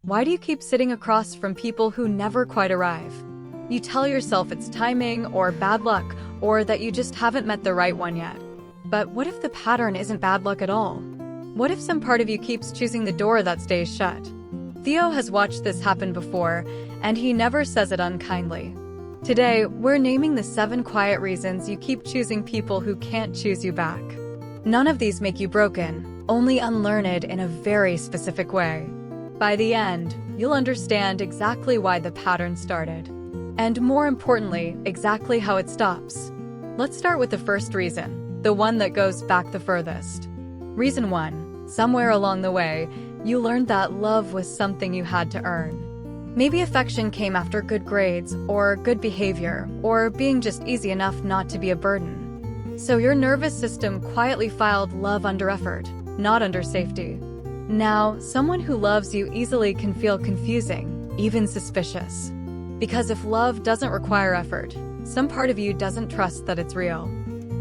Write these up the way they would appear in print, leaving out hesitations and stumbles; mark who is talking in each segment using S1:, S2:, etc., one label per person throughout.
S1: Why do you keep sitting across from people who never quite arrive? You tell yourself it's timing or bad luck or that you just haven't met the right one yet. But what if the pattern isn't bad luck at all? What if some part of you keeps choosing the door that stays shut? Theo has watched this happen before, and he never says it unkindly. Today, we're naming the 7 quiet reasons you keep choosing people who can't choose you back. None of these make you broken, only unlearned in a very specific way. By the end, you'll understand exactly why the pattern started. And more importantly, exactly how it stops. Let's start with the first reason, the one that goes back the furthest. Reason 1. Somewhere along the way, you learned that love was something you had to earn. Maybe affection came after good grades, or good behavior, or being just easy enough not to be a burden. So your nervous system quietly filed love under effort, not under safety. Now, someone who loves you easily can feel confusing, even suspicious. Because if love doesn't require effort, some part of you doesn't trust that it's real.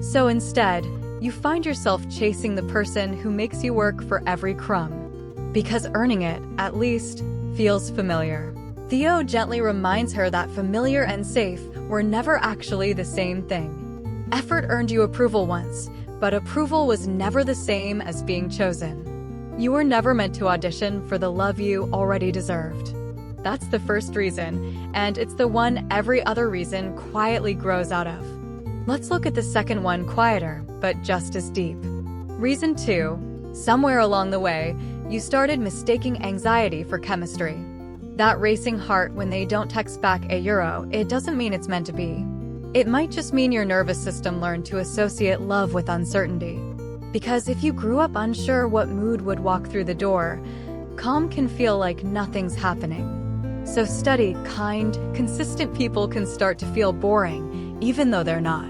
S1: So instead, you find yourself chasing the person who makes you work for every crumb. Because earning it, at least, feels familiar. Theo gently reminds her that familiar and safe were never actually the same thing. Effort earned you approval once, but approval was never the same as being chosen. You were never meant to audition for the love you already deserved. That's the first reason, and it's the one every other reason quietly grows out of. Let's look at the second one, quieter, but just as deep. Reason 2. Somewhere along the way, you started mistaking anxiety for chemistry. That racing heart when they don't text back a euro, it doesn't mean it's meant to be. It might just mean your nervous system learned to associate love with uncertainty. Because if you grew up unsure what mood would walk through the door, calm can feel like nothing's happening. So steady, kind, consistent people can start to feel boring, even though they're not.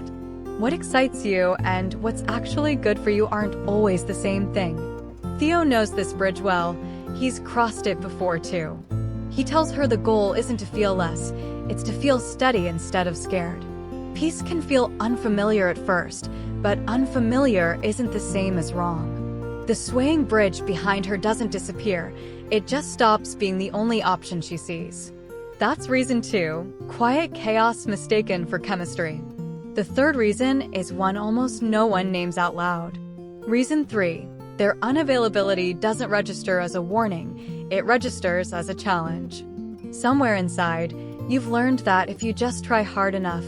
S1: What excites you and what's actually good for you aren't always the same thing. Theo knows this bridge well. He's crossed it before too. He tells her the goal isn't to feel less, it's to feel steady instead of scared. Peace can feel unfamiliar at first, but unfamiliar isn't the same as wrong. The swaying bridge behind her doesn't disappear, it just stops being the only option she sees. That's reason 2, quiet chaos mistaken for chemistry. The third reason is one almost no one names out loud. Reason 3, their unavailability doesn't register as a warning, it registers as a challenge. Somewhere inside, you've learned that if you just try hard enough,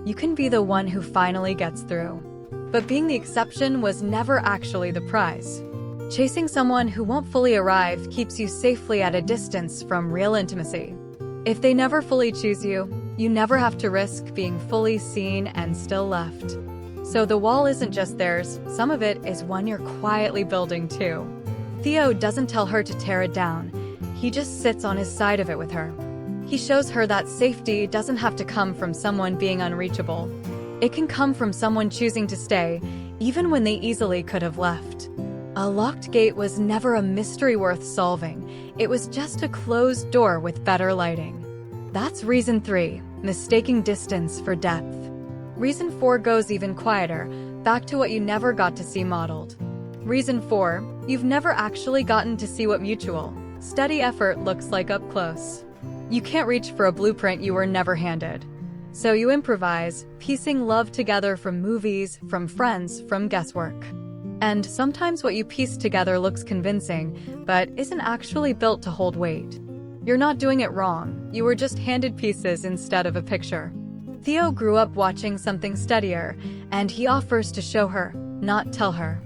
S1: you can be the one who finally gets through. But being the exception was never actually the prize. Chasing someone who won't fully arrive keeps you safely at a distance from real intimacy. If they never fully choose you, you never have to risk being fully seen and still left. So the wall isn't just theirs, some of it is one you're quietly building too. Theo doesn't tell her to tear it down, he just sits on his side of it with her. He shows her that safety doesn't have to come from someone being unreachable. It can come from someone choosing to stay, even when they easily could have left. A locked gate was never a mystery worth solving, it was just a closed door with better lighting. That's reason 3, mistaking distance for depth. Reason 4 goes even quieter, back to what you never got to see modeled. Reason 4, you've never actually gotten to see what mutual, steady effort looks like up close. You can't reach for a blueprint you were never handed. So you improvise, piecing love together from movies, from friends, from guesswork. And sometimes what you piece together looks convincing, but isn't actually built to hold weight. You're not doing it wrong, you were just handed pieces instead of a picture. Theo grew up watching something steadier, and he offers to show her, not tell her.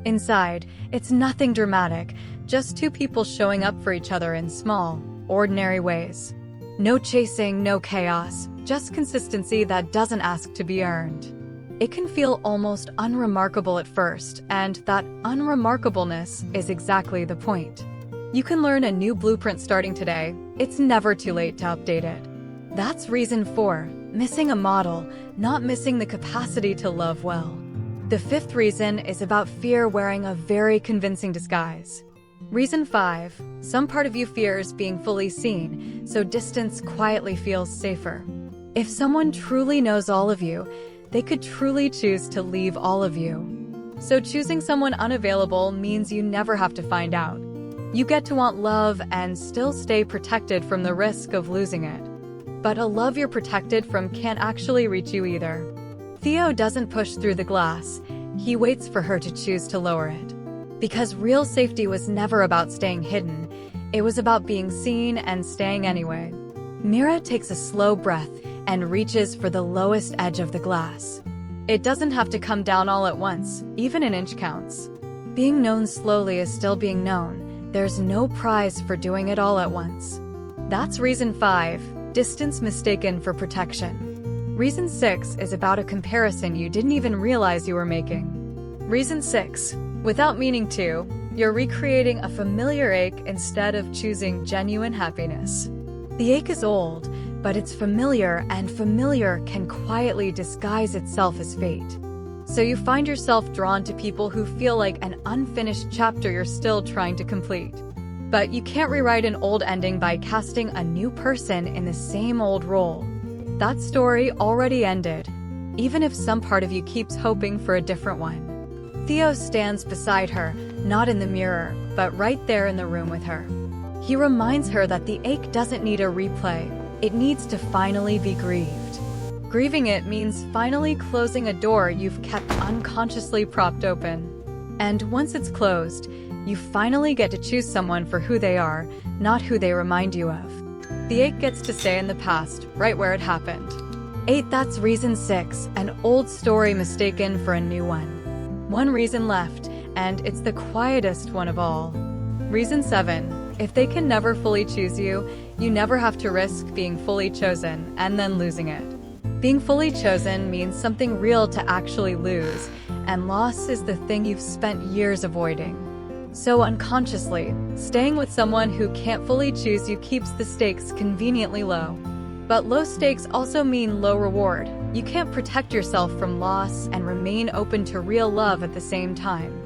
S1: Inside, it's nothing dramatic, just 2 people showing up for each other in small, ordinary ways. No chasing, no chaos, just consistency that doesn't ask to be earned. It can feel almost unremarkable at first, and that unremarkableness is exactly the point. You can learn a new blueprint starting today, it's never too late to update it. That's reason 4, missing a model, not missing the capacity to love well. The 5th reason is about fear wearing a very convincing disguise. Reason 5, some part of you fears being fully seen, so distance quietly feels safer. If someone truly knows all of you, they could truly choose to leave all of you. So choosing someone unavailable means you never have to find out. You get to want love and still stay protected from the risk of losing it. But a love you're protected from can't actually reach you either. Theo doesn't push through the glass. He waits for her to choose to lower it. Because real safety was never about staying hidden. It was about being seen and staying anyway. Mira takes a slow breath and reaches for the lowest edge of the glass. It doesn't have to come down all at once, even an inch counts. Being known slowly is still being known. There's no prize for doing it all at once. That's reason 5. Distance mistaken for protection. Reason 6 is about a comparison you didn't even realize you were making. Reason 6. Without meaning to, you're recreating a familiar ache instead of choosing genuine happiness. The ache is old, but it's familiar, and familiar can quietly disguise itself as fate. So you find yourself drawn to people who feel like an unfinished chapter you're still trying to complete. But you can't rewrite an old ending by casting a new person in the same old role. That story already ended, even if some part of you keeps hoping for a different one. Theo stands beside her, not in the mirror, but right there in the room with her. He reminds her that the ache doesn't need a replay, it needs to finally be grieved. Grieving it means finally closing a door you've kept unconsciously propped open. And once it's closed, you finally get to choose someone for who they are, not who they remind you of. The ache gets to stay in the past, right where it happened. 8. That's reason 6, an old story mistaken for a new one. One reason left, and it's the quietest one of all. Reason 7. If they can never fully choose you, you never have to risk being fully chosen and then losing it. Being fully chosen means something real to actually lose, and loss is the thing you've spent years avoiding. So unconsciously, staying with someone who can't fully choose you keeps the stakes conveniently low. But low stakes also mean low reward. You can't protect yourself from loss and remain open to real love at the same time.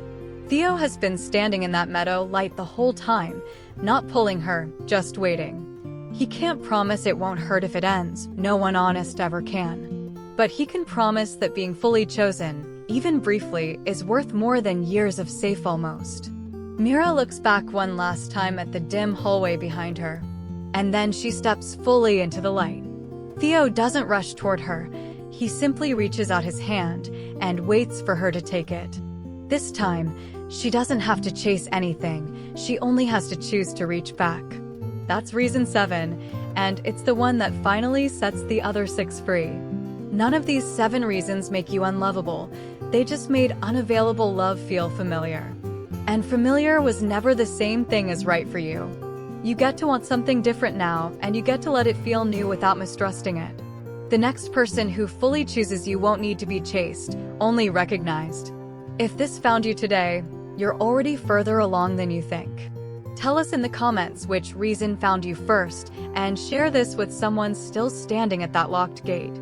S1: Theo has been standing in that meadow light the whole time, not pulling her, just waiting. He can't promise it won't hurt if it ends, no one honest ever can. But he can promise that being fully chosen, even briefly, is worth more than years of safe almost. Mira looks back one last time at the dim hallway behind her, and then she steps fully into the light. Theo doesn't rush toward her. He simply reaches out his hand and waits for her to take it. This time, she doesn't have to chase anything. She only has to choose to reach back. That's reason 7, and it's the one that finally sets the other 6 free. None of these 7 reasons make you unlovable. They just made unavailable love feel familiar. And familiar was never the same thing as right for you. You get to want something different now, and you get to let it feel new without mistrusting it. The next person who fully chooses you won't need to be chased, only recognized. If this found you today, you're already further along than you think. Tell us in the comments which reason found you first, and share this with someone still standing at that locked gate.